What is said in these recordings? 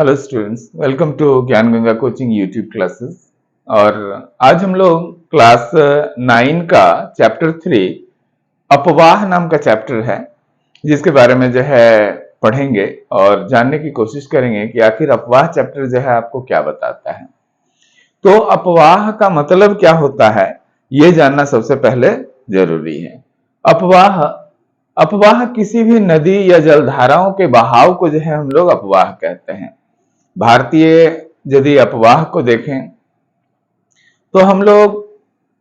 Hello students, welcome to ज्ञान Ganga coaching YouTube classes. और आज हम लोग क्लास 9 का चैप्टर 3 अपवाह नाम का चैप्टर है, जिसके बारे में जो है पढ़ेंगे और जानने की कोशिश करेंगे कि आखिर अपवाह चैप्टर जो है आपको क्या बताता है। तो अपवाह का मतलब क्या होता है, ये जानना सबसे पहले जरूरी है। अपवाह अपवाह किसी भी नदी या जलधाराओं के बहाव को जो है हम लोग अपवाह कहते हैं। भारतीय यदि अपवाह को देखें तो हम लोग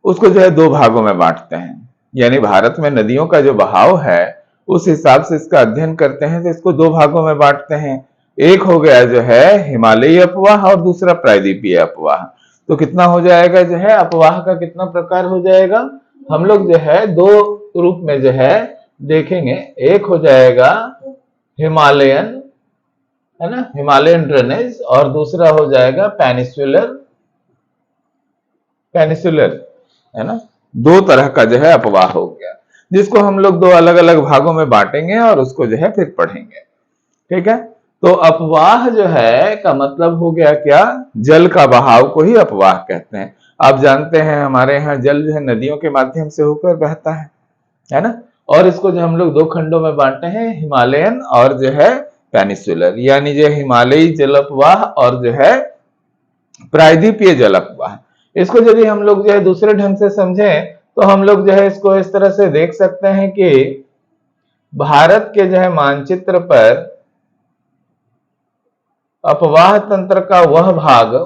उसको जो है दो भागों में बांटते हैं, यानी भारत में नदियों का जो बहाव है उस हिसाब से इसका अध्ययन करते हैं तो इसको दो भागों में बांटते हैं। एक हो गया जो है हिमालयी अपवाह और दूसरा प्रायद्वीपीय अपवाह। तो कितना हो जाएगा जो है अपवाह का कितना प्रकार हो जाएगा, हम लोग जो है दो रूप में जो है देखेंगे। एक हो जाएगा हिमालयन, है ना, हिमालयन ड्रेनेज, और दूसरा हो जाएगा पेनिसुलर, है ना। दो तरह का जो है अपवाह हो गया, जिसको हम लोग दो अलग अलग भागों में बांटेंगे और उसको जो है फिर पढ़ेंगे। ठीक है, तो अपवाह जो है का मतलब हो गया क्या, जल का बहाव को ही अपवाह कहते हैं। आप जानते हैं हमारे यहाँ जल जो है नदियों के माध्यम से होकर बहता है ना। और इसको जो हम लोग दो खंडों में बांटे हैं, हिमालयन और जो है पेनिसुलर, यानी जो हिमालयी जल अपवाह और जो है प्रायद्वीपीय जल अपवाह। इसको यदि हम लोग जो है दूसरे ढंग से समझें तो हम लोग जो है इसको इस तरह से देख सकते हैं कि भारत के जो है मानचित्र पर अपवाह तंत्र का वह भाग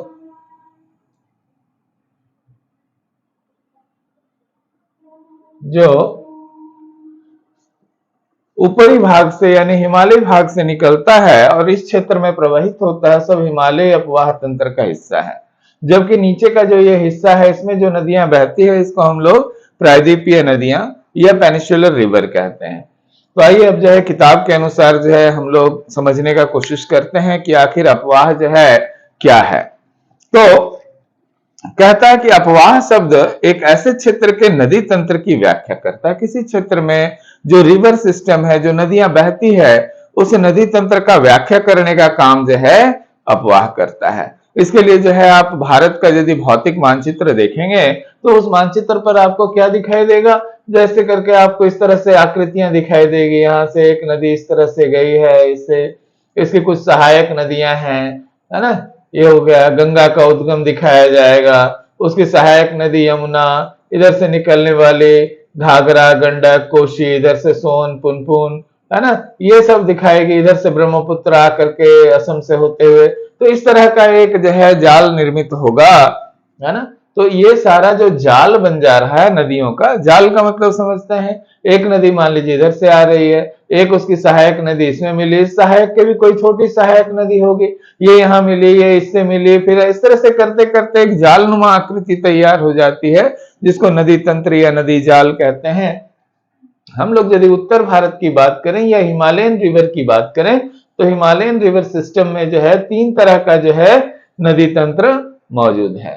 जो ऊपरी भाग से यानी हिमालय भाग से निकलता है और इस क्षेत्र में प्रवाहित होता है, सब हिमालय अपवाह तंत्र का हिस्सा है। जबकि नीचे का जो ये हिस्सा है इसमें जो नदियां बहती है इसको हम लोग प्रायद्वीपीय नदियां या पेनिसुलर रिवर कहते हैं। तो आइए अब जो है किताब के अनुसार जो है हम लोग समझने का कोशिश करते हैं कि आखिर अपवाह जो है क्या है। तो कहता है कि अपवाह शब्द एक ऐसे क्षेत्र के नदी तंत्र की व्याख्या करता है। किसी क्षेत्र में जो रिवर सिस्टम है, जो नदियां बहती है, उस नदी तंत्र का व्याख्या करने का काम जो है अपवाह करता है। इसके लिए जो है आप भारत का यदि भौतिक मानचित्र देखेंगे तो उस मानचित्र पर आपको क्या दिखाई देगा, जैसे करके आपको इस तरह से आकृतियां दिखाई देगी। यहाँ से एक नदी इस तरह से गई है, इससे इसकी कुछ सहायक नदियां हैं, है ना। ये हो गया, गंगा का उद्गम दिखाया जाएगा, उसकी सहायक नदी यमुना, इधर से निकलने वाली घाघरा, गंडक, कोशी, इधर से सोन, पुनपुन, है ना, ये सब दिखाएगी। इधर से ब्रह्मपुत्र आकर के असम से होते हुए, तो इस तरह का एक जो है जाल निर्मित होगा, है ना। तो ये सारा जो जाल बन जा रहा है नदियों का, जाल का मतलब समझते हैं, एक नदी मान लीजिए इधर से आ रही है, एक उसकी सहायक नदी इसमें मिली, इस सहायक के भी कोई छोटी सहायक नदी होगी, ये यहाँ मिली, ये इससे मिली, फिर इस तरह से करते करते एक जालनुमा आकृति तैयार हो जाती है, जिसको नदी तंत्र या नदी जाल कहते हैं। हम लोग यदि उत्तर भारत की बात करें या हिमालयन रिवर की बात करें तो हिमालयन रिवर सिस्टम में जो है तीन तरह का जो है नदी तंत्र मौजूद है।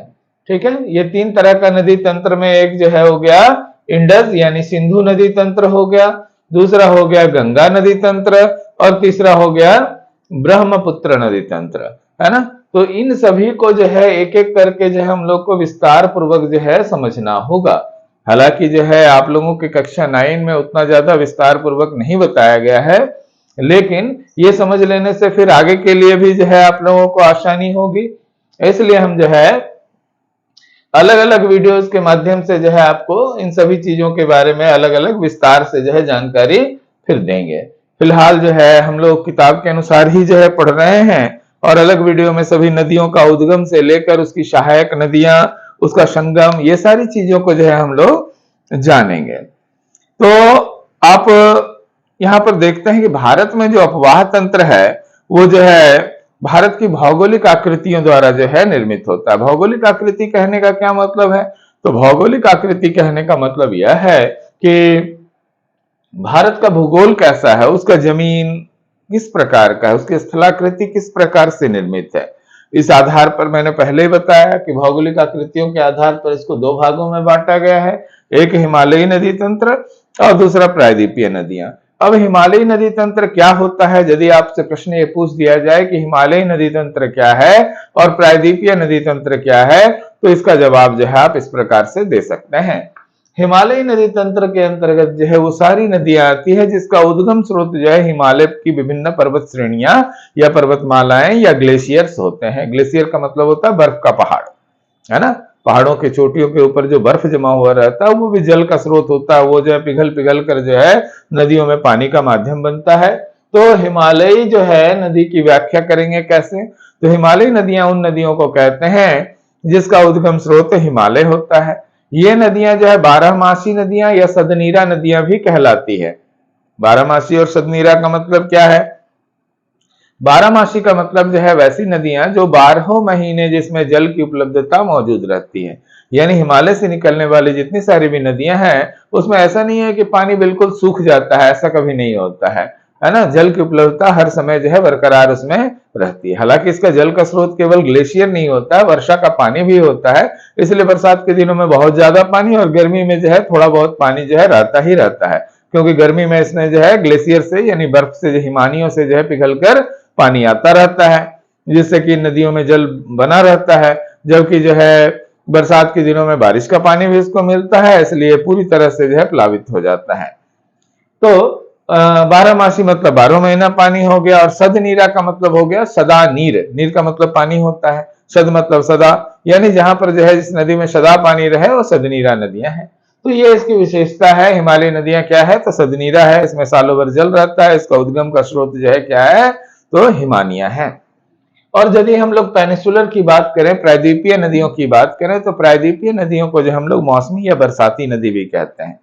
ठीक है, ये तीन तरह का नदी तंत्र में एक जो है हो गया इंडस यानी सिंधु नदी तंत्र हो गया, दूसरा हो गया गंगा नदी तंत्र, और तीसरा हो गया ब्रह्मपुत्र नदी तंत्र, है ना। तो इन सभी को जो है एक एक करके जो है हम लोग को विस्तार पूर्वक जो है समझना होगा। हालांकि जो है आप लोगों की कक्षा 9 में उतना ज्यादा विस्तार पूर्वक नहीं बताया गया है, लेकिन ये समझ लेने से फिर आगे के लिए भी जो है आप लोगों को आसानी होगी। इसलिए हम जो है अलग अलग वीडियोस के माध्यम से जो है आपको इन सभी चीजों के बारे में अलग अलग विस्तार से जो है जानकारी फिर देंगे। फिलहाल जो है हम लोग किताब के अनुसार ही जो है पढ़ रहे हैं और अलग वीडियो में सभी नदियों का उद्गम से लेकर उसकी सहायक नदियां, उसका संगम, ये सारी चीजों को जो है हम लोग जानेंगे। तो आप यहाँ पर देखते हैं कि भारत में जो अपवाह तंत्र है वो जो है भारत की भौगोलिक आकृतियों द्वारा जो है निर्मित होता है। भौगोलिक आकृति कहने का क्या मतलब है, तो भौगोलिक आकृति कहने का मतलब यह है कि भारत का भूगोल कैसा है, उसका जमीन किस प्रकार का है, उसकी स्थलाकृति किस प्रकार से निर्मित है। इस आधार पर मैंने पहले ही बताया कि भौगोलिक आकृतियों के आधार पर इसको दो भागों में बांटा गया है, एक हिमालयी नदी तंत्र और दूसरा प्रायद्वीपीय नदियां। अब हिमालयी नदी तंत्र क्या होता है? यदि आपसे प्रश्न ये पूछ दिया जाए कि हिमालयी नदी तंत्र क्या है और प्रायद्वीपीय नदी तंत्र क्या है, तो इसका जवाब जो है आप इस प्रकार से दे सकते हैं। हिमालयी नदी तंत्र के अंतर्गत जो है वो सारी नदियां आती है जिसका उद्गम स्रोत जो है हिमालय की विभिन्न पर्वत श्रेणियां या पर्वतमालाएं या ग्लेशियर्स होते हैं। ग्लेशियर का मतलब होता है बर्फ का पहाड़, है ना। पहाड़ों की चोटियों के ऊपर जो बर्फ जमा हुआ रहता है वो भी जल का स्रोत होता है, वो जो है पिघल पिघल कर जो है नदियों में पानी का माध्यम बनता है। तो हिमालयी जो है नदी की व्याख्या करेंगे कैसे? तो हिमालयी नदियां उन नदियों को कहते हैं जिसका उद्गम स्रोत हिमालय होता है। ये नदियां जो है बारहमासी नदियां या सदनीरा नदियां भी कहलाती है। बारहमासी और सदनीरा का मतलब क्या है? बारहमासी का मतलब जो है वैसी नदियां जो 12 महीने जिसमें जल की उपलब्धता मौजूद रहती है। यानी हिमालय से निकलने वाली जितनी सारी भी नदियां हैं उसमें ऐसा नहीं है कि पानी बिल्कुल सूख जाता है, ऐसा कभी नहीं होता है ना। जल की उपलब्धता हर समय जो है बरकरार उसमें रहती है। हालांकि इसका जल का स्रोत केवल ग्लेशियर नहीं होता है, वर्षा का पानी भी होता है। इसलिए बरसात के दिनों में बहुत ज्यादा पानी और गर्मी में जो है थोड़ा बहुत पानी जो है रहता ही रहता है, क्योंकि गर्मी में इसने जो है ग्लेशियर से यानी बर्फ से हिमानियों से जो है पिघलकर पानी आता रहता है, जिससे कि नदियों में जल बना रहता है। जबकि जो है बरसात के दिनों में बारिश का पानी भी इसको मिलता है, इसलिए पूरी तरह से जो है प्लावित हो जाता है। तो बारहमासी मतलब 12 महीना पानी हो गया, और सदनीरा का मतलब हो गया सदा नीर। नीर का मतलब पानी होता है, सद मतलब सदा, यानी जहां पर जो है जिस नदी में सदा पानी रहे वो सदनीरा नदियां हैं। तो ये इसकी विशेषता है। हिमालयी नदियां क्या है? तो सदनीरा है, इसमें सालों भर जल रहता है। इसका उद्गम का स्रोत जो है क्या है? तो हिमानिया है। और यदि हम लोग पेनिसुलर की बात करें, प्रायद्वीपीय नदियों की बात करें, तो प्रायद्वीपीय नदियों को जो हम लोग मौसमी या बरसाती नदी भी कहते हैं।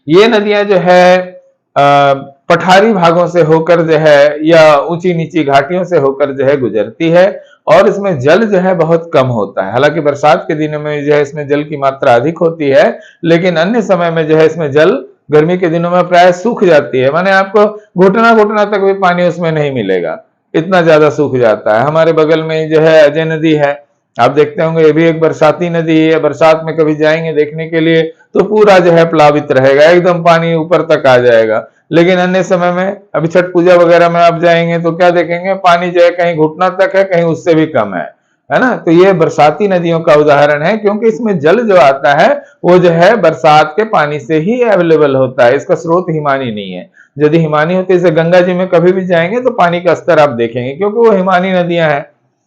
ये नदियां जो है पठारी भागों से होकर जो है या ऊंची नीची घाटियों से होकर जो है गुजरती है, और इसमें जल जो है बहुत कम होता है। हालांकि बरसात के दिनों में जो है इसमें जल की मात्रा अधिक होती है, लेकिन अन्य समय में जो है इसमें जल गर्मी के दिनों में प्राय सूख जाती है। माने आपको घुटना घुटना तक भी पानी उसमें नहीं मिलेगा, इतना ज्यादा सूख जाता है। हमारे बगल में जो है अजय नदी है, आप देखते होंगे, ये भी एक बरसाती नदी है। बरसात में कभी जाएंगे देखने के लिए तो पूरा जो है प्लावित रहेगा, एकदम पानी ऊपर तक आ जाएगा। लेकिन अन्य समय में अभी छठ पूजा वगैरह में आप जाएंगे तो क्या देखेंगे? पानी जो है कहीं घुटना तक है, कहीं उससे भी कम है ना। तो ये बरसाती नदियों का उदाहरण है, क्योंकि इसमें जल जो आता है वो जो है बरसात के पानी से ही अवेलेबल होता है। इसका स्रोत हिमानी नहीं है। यदि हिमानी होती, जैसे गंगा जी में कभी भी जाएंगे तो पानी का स्तर आप देखेंगे, क्योंकि वो हिमानी नदियां हैं,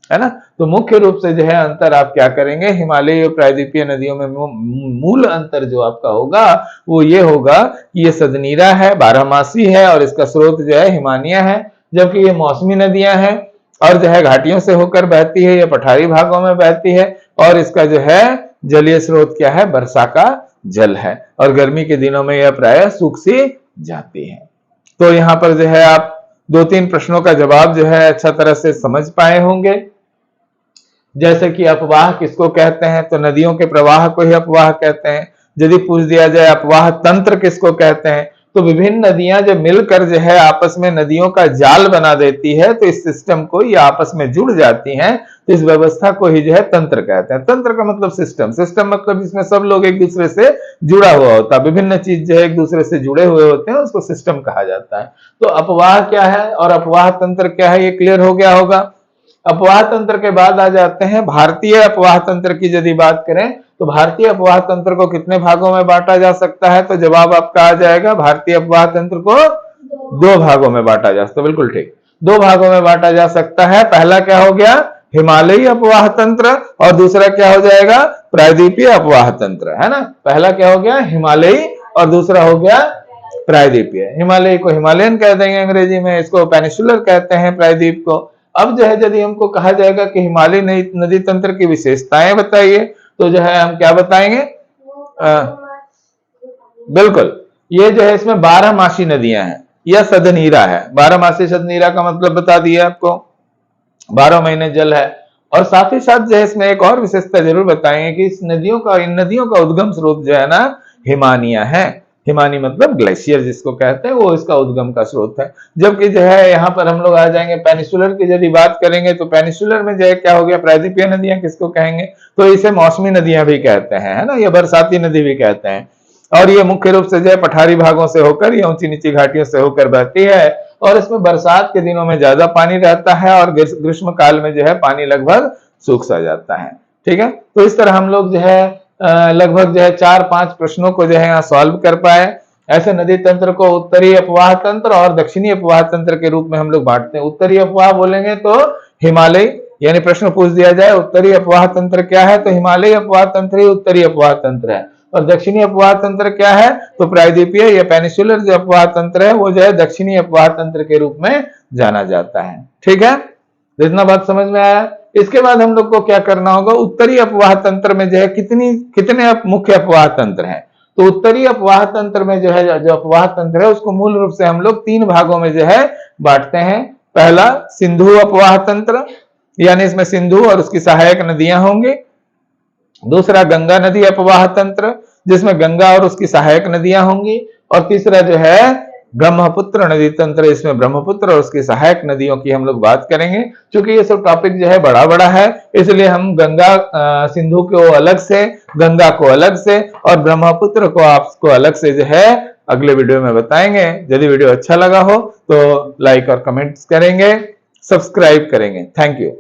है ना। तो मुख्य रूप से जो है अंतर आप क्या करेंगे? हिमालयी और प्रायद्वीपीय नदियों में मूल अंतर जो आपका होगा वो ये होगा कि ये सदनीरा है, बारहमासी है, और इसका स्रोत जो है हिमानिया है। जबकि ये मौसमी नदियां हैं और जो है घाटियों से होकर बहती है, ये पठारी भागों में बहती है, और इसका जो है जलीय स्रोत क्या है? वर्षा का जल है, और गर्मी के दिनों में यह प्राय सूख सी जाती है। तो यहाँ पर जो है आप 2-3 प्रश्नों का जवाब जो है अच्छा तरह से समझ पाए होंगे। जैसे कि अपवाह किसको कहते हैं? तो नदियों के प्रवाह को ही अपवाह कहते हैं। यदि पूछ दिया जाए अपवाह तंत्र किसको कहते हैं, तो विभिन्न नदियां जब मिलकर जो है आपस में नदियों का जाल बना देती है, तो इस सिस्टम को ये आपस में जुड़ जाती हैं, तो इस व्यवस्था को ही जो है तंत्र कहते हैं। तंत्र का मतलब सिस्टम, सिस्टम मतलब जिसमें सब लोग एक दूसरे से जुड़ा हुआ होता है, विभिन्न चीज जो है एक दूसरे से जुड़े हुए होते हैं, उसको सिस्टम कहा जाता है। तो अपवाह क्या है और अपवाह तंत्र क्या है, ये क्लियर हो गया होगा। अपवाह तंत्र के बाद आ जाते हैं भारतीय अपवाह तंत्र की। यदि बात करें तो भारतीय अपवाह तंत्र को कितने भागों में बांटा जा सकता है, तो जवाब आपका आ जाएगा भारतीय अपवाह तंत्र को 2 भागों में बांटा जा सकता है। बिल्कुल ठीक, 2 भागों में बांटा जा सकता है। पहला क्या हो गया? हिमालयी अपवाह तंत्र, और दूसरा क्या हो जाएगा? प्रायद्वीपीय अपवाह तंत्र, है ना। पहला क्या हो गया? हिमालयी, और दूसरा हो गया प्रायद्वीपीय। हिमालयी को हिमालयन कह देंगे अंग्रेजी में, इसको पेनिसुलर कहते हैं प्रायद्वीप को। अब जो है यदि हमको कहा जाएगा कि हिमालयी नदी तंत्र की विशेषताएं बताइए, तो जो है हम क्या बताएंगे? बिल्कुल, ये जो है इसमें 12 नदियां हैं या सदनीरा है। 12 सदनीरा का मतलब बता दिया आपको, 12 महीने जल है। और साथ ही साथ जो है इसमें एक और विशेषता जरूर बताएंगे कि इन नदियों का उद्गम स्रोत जो है ना हिमानिया है। हिमानी मतलब ग्लेशियर जिसको कहते हैं, वो इसका उद्गम का स्रोत है। जबकि जो है यहाँ पर हम लोग आ जाएंगे पेनिसुलर की यदि बात करेंगे, तो पेनिसुलर में जो है क्या हो गया? प्रायद्वीपीय नदियां किसको कहेंगे? तो इसे मौसमी नदियां भी कहते हैं, है ना, या बरसाती नदी भी कहते हैं। और ये मुख्य रूप से जो है पठारी भागों से होकर या ऊंची नीची घाटियों से होकर बहती है और इसमें बरसात के दिनों में ज्यादा पानी रहता है और ग्रीष्म काल में जो है पानी लगभग सूख सा जाता है। ठीक है, तो इस तरह हम लोग जो है लगभग जो है 4-5 प्रश्नों को जो है यहाँ सॉल्व कर पाए। ऐसे नदी तंत्र को उत्तरी अपवाह तंत्र और दक्षिणी अपवाह तंत्र के रूप में हम लोग बांटते हैं। उत्तरी अपवाह बोलेंगे तो हिमालय, यानी प्रश्न पूछ दिया जाए उत्तरी अपवाह तंत्र क्या है तो हिमालय अपवाह तंत्र ही उत्तरी अपवाह तंत्र है। और दक्षिणी अपवाह तंत्र क्या है तो प्रायद्वीपीय या पेनिसुलर जो अपवाह तंत्र है वो जो है दक्षिणी अपवाह तंत्र के रूप में जाना जाता है। ठीक है, इतना बात समझ में आया। इसके बाद हम लोग को क्या करना होगा, उत्तरी अपवाह तंत्र में जो है कितने मुख्य अपवाह तंत्र हैं। तो उत्तरी अपवाह तंत्र में जो है जो अपवाह तंत्र है उसको मूल रूप से हम लोग 3 भागों में जो है बांटते हैं। पहला सिंधु अपवाह तंत्र, यानी इसमें सिंधु और उसकी सहायक नदियां होंगी। दूसरा गंगा नदी अपवाह तंत्र, जिसमें गंगा और उसकी सहायक नदियां होंगी। और तीसरा जो है ब्रह्मपुत्र नदी तंत्र, इसमें ब्रह्मपुत्र और उसकी सहायक नदियों की हम लोग बात करेंगे। क्योंकि ये सब टॉपिक जो है बड़ा बड़ा है, इसलिए हम गंगा सिंधु को अलग से, गंगा को अलग से और ब्रह्मपुत्र को आपको अलग से जो है अगले वीडियो में बताएंगे। यदि वीडियो अच्छा लगा हो तो लाइक और कमेंट्स करेंगे, सब्सक्राइब करेंगे। Thank you.